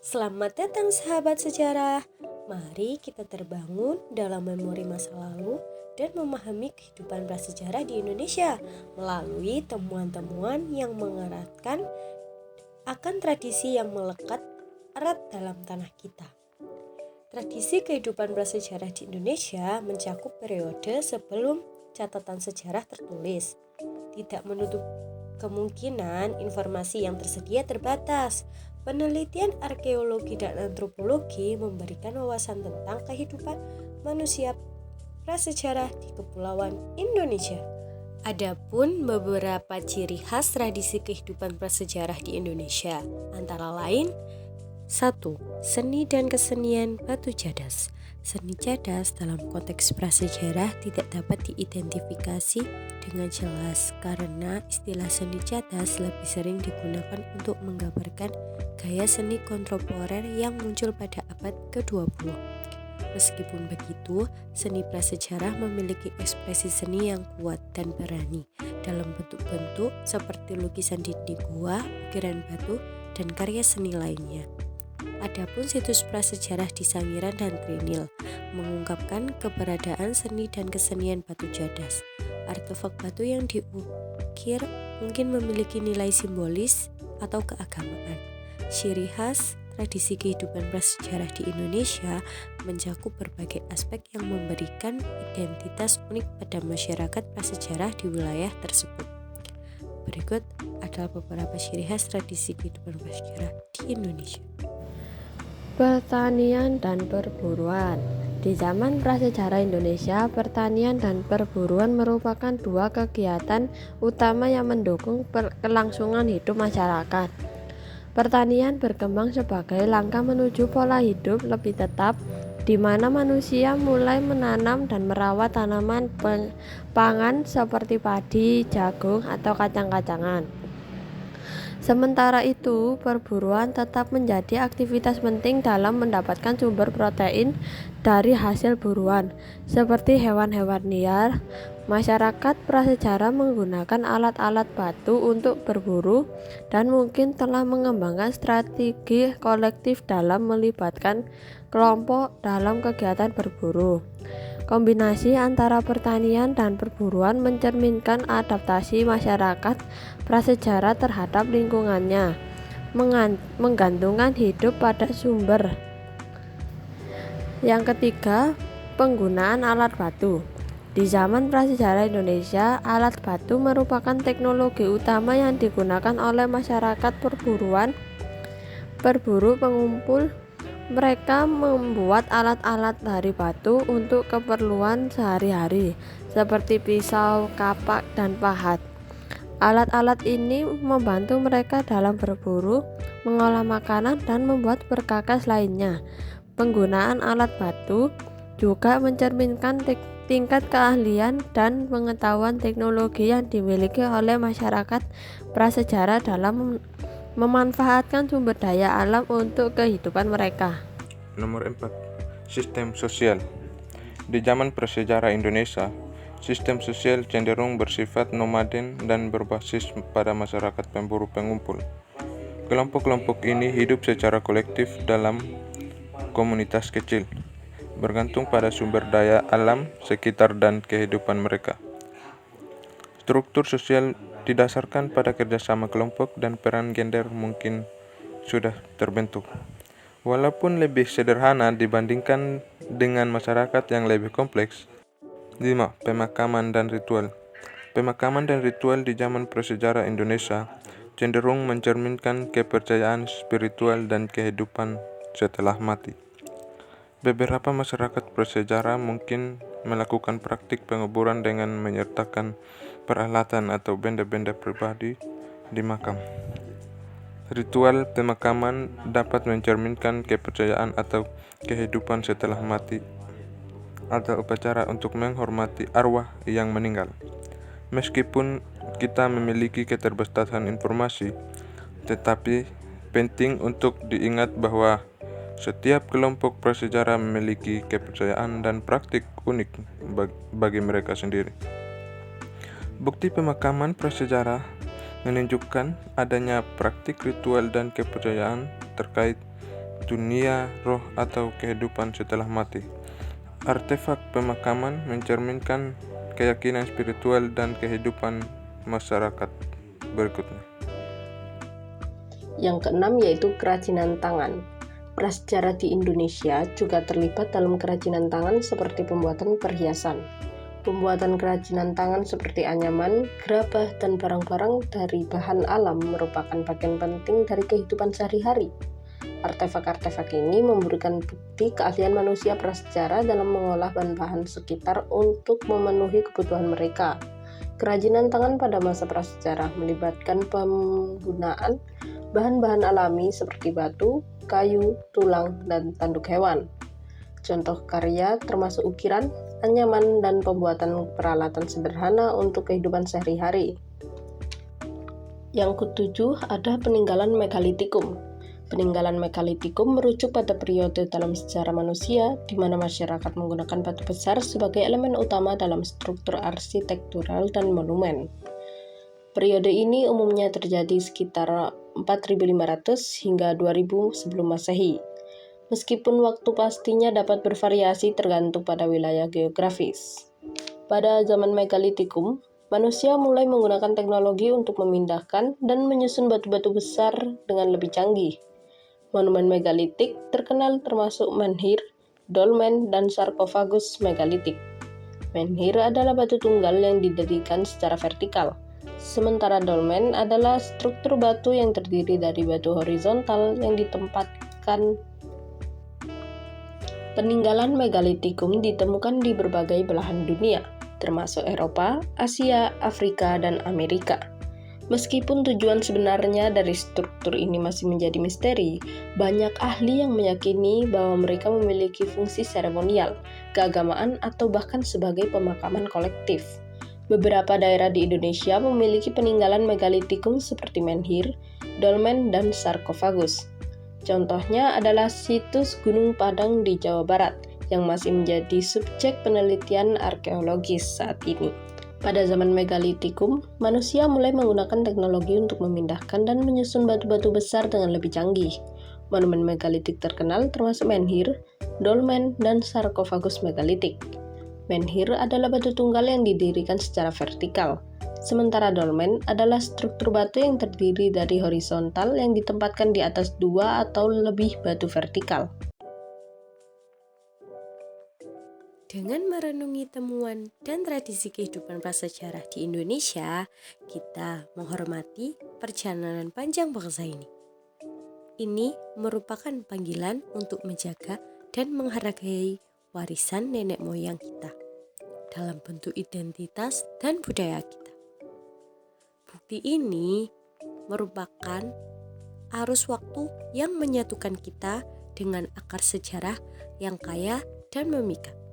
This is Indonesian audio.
Selamat datang sahabat sejarah. Mari kita terbangun dalam memori masa lalu dan memahami kehidupan prasejarah di Indonesia melalui temuan-temuan yang mengeratkan akan tradisi yang melekat erat dalam tanah kita. Tradisi kehidupan prasejarah di Indonesia mencakup periode sebelum catatan sejarah tertulis. Tidak menutup kemungkinan informasi yang tersedia terbatas. Penelitian arkeologi dan antropologi memberikan wawasan tentang kehidupan manusia prasejarah di Kepulauan Indonesia. Adapun beberapa ciri khas tradisi kehidupan prasejarah di Indonesia, antara lain 1. Seni dan kesenian batu cadas. Seni cadas dalam konteks prasejarah tidak dapat diidentifikasi dengan jelas karena istilah seni cadas lebih sering digunakan untuk menggambarkan gaya seni kontemporer yang muncul pada abad ke-20. Meskipun begitu, seni prasejarah memiliki ekspresi seni yang kuat dan berani dalam bentuk-bentuk seperti lukisan dinding gua, ukiran batu, dan karya seni lainnya. Adapun situs prasejarah di Sangiran dan Krinil mengungkapkan keberadaan seni dan kesenian batu cadas. Artefak batu yang diukir mungkin memiliki nilai simbolis atau keagamaan. Ciri khas tradisi kehidupan prasejarah di Indonesia mencakup berbagai aspek yang memberikan identitas unik pada masyarakat prasejarah di wilayah tersebut. Berikut adalah beberapa ciri khas tradisi kehidupan prasejarah di Indonesia. Pertanian dan perburuan. Di zaman prasejarah Indonesia, pertanian dan perburuan merupakan dua kegiatan utama yang mendukung kelangsungan hidup masyarakat. Pertanian berkembang sebagai langkah menuju pola hidup lebih tetap, di mana manusia mulai menanam dan merawat tanaman pangan seperti padi, jagung, atau kacang-kacangan. Sementara itu, perburuan tetap menjadi aktivitas penting dalam mendapatkan sumber protein dari hasil buruan, seperti hewan-hewan liar. Masyarakat prasejarah menggunakan alat-alat batu untuk berburu dan mungkin telah mengembangkan strategi kolektif dalam melibatkan kelompok dalam kegiatan berburu. Kombinasi antara pertanian dan perburuan mencerminkan adaptasi masyarakat prasejarah terhadap lingkungannya, menggantungkan hidup pada sumber. Yang ketiga, penggunaan alat batu. Di zaman prasejarah Indonesia, alat batu merupakan teknologi utama yang digunakan oleh masyarakat berburu pengumpul. Mereka membuat alat-alat dari batu untuk keperluan sehari-hari, seperti pisau, kapak, dan pahat. Alat-alat ini membantu mereka dalam berburu, mengolah makanan, dan membuat perkakas lainnya. Penggunaan alat batu juga mencerminkan tingkat keahlian dan pengetahuan teknologi yang dimiliki oleh masyarakat prasejarah dalam memanfaatkan sumber daya alam untuk kehidupan mereka. Nomor 4. Sistem sosial. Di zaman prasejarah Indonesia, sistem sosial cenderung bersifat nomaden dan berbasis pada masyarakat pemburu pengumpul. Kelompok-kelompok ini hidup secara kolektif dalam komunitas kecil, bergantung pada sumber daya alam sekitar dan kehidupan mereka. Struktur sosial didasarkan pada kerjasama kelompok dan peran gender mungkin sudah terbentuk. Walaupun lebih sederhana dibandingkan dengan masyarakat yang lebih kompleks. 5. Pemakaman dan ritual. Pemakaman dan ritual di zaman prasejarah Indonesia cenderung mencerminkan kepercayaan spiritual dan kehidupan setelah mati. Beberapa masyarakat prasejarah mungkin melakukan praktik penguburan dengan menyertakan peralatan atau benda-benda pribadi di makam. Ritual pemakaman dapat mencerminkan kepercayaan atau kehidupan setelah mati atau upacara untuk menghormati arwah yang meninggal. Meskipun kita memiliki keterbatasan informasi, tetapi penting untuk diingat bahwa setiap kelompok prasejarah memiliki kepercayaan dan praktik unik bagi mereka sendiri. Bukti pemakaman prasejarah menunjukkan adanya praktik ritual dan kepercayaan terkait dunia roh atau kehidupan setelah mati. Artefak pemakaman mencerminkan keyakinan spiritual dan kehidupan masyarakat berikutnya. Yang keenam yaitu kerajinan tangan. Prasejarah di Indonesia juga terlibat dalam kerajinan tangan seperti pembuatan perhiasan. Pembuatan kerajinan tangan seperti anyaman, gerabah, dan barang-barang dari bahan alam merupakan bagian penting dari kehidupan sehari-hari. Artefak-artefak ini memberikan bukti keahlian manusia prasejarah dalam mengolah bahan-bahan sekitar untuk memenuhi kebutuhan mereka. Kerajinan tangan pada masa prasejarah melibatkan penggunaan bahan-bahan alami seperti batu, kayu, tulang, dan tanduk hewan. Contoh karya termasuk ukiran, anyaman, dan pembuatan peralatan sederhana untuk kehidupan sehari-hari. Yang ketujuh ada peninggalan megalitikum. Peninggalan megalitikum merujuk pada periode dalam sejarah manusia di mana masyarakat menggunakan batu besar sebagai elemen utama dalam struktur arsitektural dan monumen. Periode ini umumnya terjadi sekitar 4500 hingga 2000 sebelum Masehi. Meskipun waktu pastinya dapat bervariasi tergantung pada wilayah geografis. Pada zaman megalitikum, manusia mulai menggunakan teknologi untuk memindahkan dan menyusun batu-batu besar dengan lebih canggih. Monumen megalitik terkenal termasuk menhir, dolmen, dan sarkofagus megalitik. Menhir adalah batu tunggal yang didirikan secara vertikal, sementara dolmen adalah struktur batu yang terdiri dari batu horizontal yang ditempatkan. Peninggalan megalitikum ditemukan di berbagai belahan dunia, termasuk Eropa, Asia, Afrika, dan Amerika. Meskipun tujuan sebenarnya dari struktur ini masih menjadi misteri, banyak ahli yang meyakini bahwa mereka memiliki fungsi seremonial, keagamaan, atau bahkan sebagai pemakaman kolektif. Beberapa daerah di Indonesia memiliki peninggalan megalitikum seperti menhir, dolmen, dan sarkofagus. Contohnya adalah situs Gunung Padang di Jawa Barat yang masih menjadi subjek penelitian arkeologis saat ini. Pada zaman megalitikum, manusia mulai menggunakan teknologi untuk memindahkan dan menyusun batu-batu besar dengan lebih canggih. Monumen megalitik terkenal termasuk menhir, dolmen, dan sarkofagus megalitik. Menhir adalah batu tunggal yang didirikan secara vertikal, sementara dolmen adalah struktur batu yang terdiri dari horizontal yang ditempatkan di atas dua atau lebih batu vertikal. Dengan merenungi temuan dan tradisi kehidupan prasejarah di Indonesia, kita menghormati perjalanan panjang bangsa ini. Ini merupakan panggilan untuk menjaga dan menghargai warisan nenek moyang kita dalam bentuk identitas dan budaya kita. Bukti ini merupakan arus waktu yang menyatukan kita dengan akar sejarah yang kaya dan memikat.